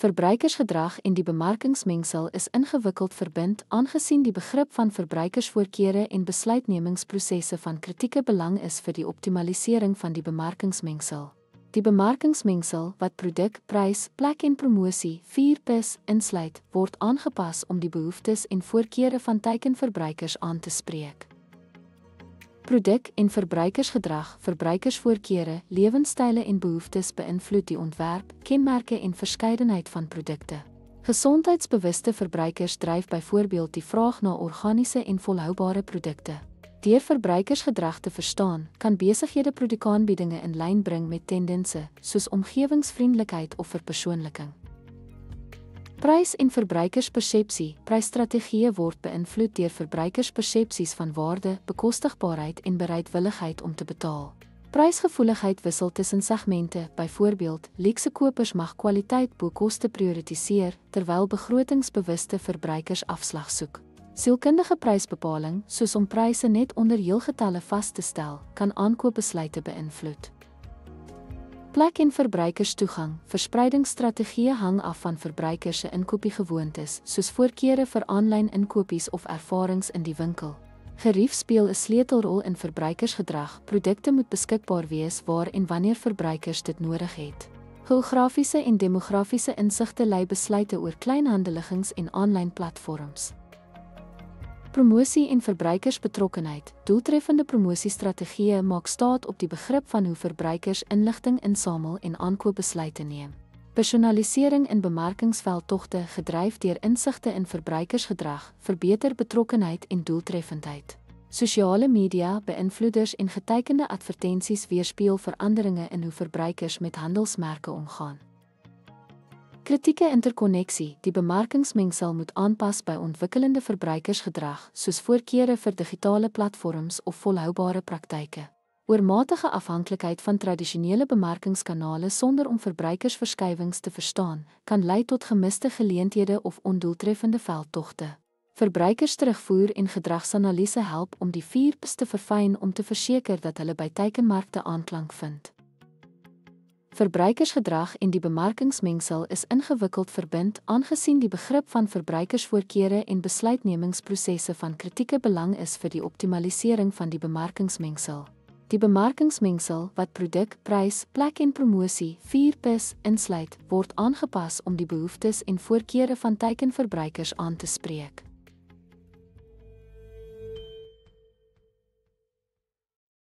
Verbruikersgedrag en die bemarkingsmengsel is ingewikkeld verbind aangesien die begrip van verbruikersvoorkeure en besluitnemingsprosesse van kritieke belang is vir die optimalisering van die bemarkingsmengsel. Die bemarkingsmengsel wat produk, prys, plek en promosie 4P's insluit, word aangepas om die behoeftes en voorkeure van teikenverbruikers aan te spreek. Produk- en verbruikersgedrag, verbruikersvoorkeure, lewenstyle en behoeftes beïnvloed die ontwerp, kenmerke en verskeidenheid van produkte. Gesondheidsbewuste verbruikers dryf byvoorbeeld die vraag na organiese en volhoubare produkte. Deur verbruikersgedrag te verstaan, kan besighede produkaanbiedinge in lyn bring met tendense, soos omgewingsvriendelikheid of verpersoonliking. Prys en verbruikerspersepsie, prysstrategieë word beïnvloed deur verbruikerspersepsies van waarde, bekostigbaarheid en bereidwilligheid om te betaal. Prysgevoeligheid wissel tussen segmente, byvoorbeeld, luukse kopers mag kwaliteit bo koste prioritiseer, terwyl begrotingsbewuste verbruikers afslag soek. Sielkundige prysbepaling, soos om pryse net onder heelgetalle vas te stel, kan aankoopbesluite beïnvloed. Plek en verbruikerstoegang, verspreidingsstrategieë hang af van verbruikers se inkopiegewoontes, soos voorkeure vir aanlyn inkopies of ervarings in die winkel. Gerief speel 'n sleutelrol in verbruikersgedrag. Produkte moet beskikbaar wees waar en wanneer verbruikers dit nodig het. Geografiese en demografiese insigte lei besluite oor kleinhandeligings en aanlyn platforms. Promosie en verbruikersbetrokkenheid. Doeltreffende promosiestrategieë maak staat op die begrip van hoe verbruikers inligting insamel en aankoopbesluite neem. Personalisering in bemarkingsveldtogte gedryf deur insigte in verbruikersgedrag, verbeter betrokkenheid en doeltreffendheid. Sosiale media, beïnvloeders en geteikende advertensies weerspieël veranderinge in hoe verbruikers met handelsmerke omgaan. Kritieke interkonneksie. Die bemarkingsmengsel moet aanpas by ontwikkelende verbruikersgedrag, soos voorkeure vir digitale platforms of volhoubare praktyke. Oormatige afhanklikheid van tradisionele bemarkingskanale sonder om verbruikersverskywings te verstaan, kan lei tot gemiste geleenthede of ondoeltreffende veldtogte. Verbruikersterugvoer en gedragsanalise help om die 4P's te verfyn om te verseker dat hulle by teikenmarkte aanklank vind. Verbruikersgedrag en die bemarkingsmengsel is ingewikkeld verbind aangesien die begrip van verbruikersvoorkeure en besluitnemingsprosesse van kritieke belang is vir die optimalisering van die bemarkingsmengsel. Die bemarkingsmengsel wat produk, prys, plek en promosie 4P's insluit, word aangepas om die behoeftes en voorkeure van teikenverbruikers aan te spreek.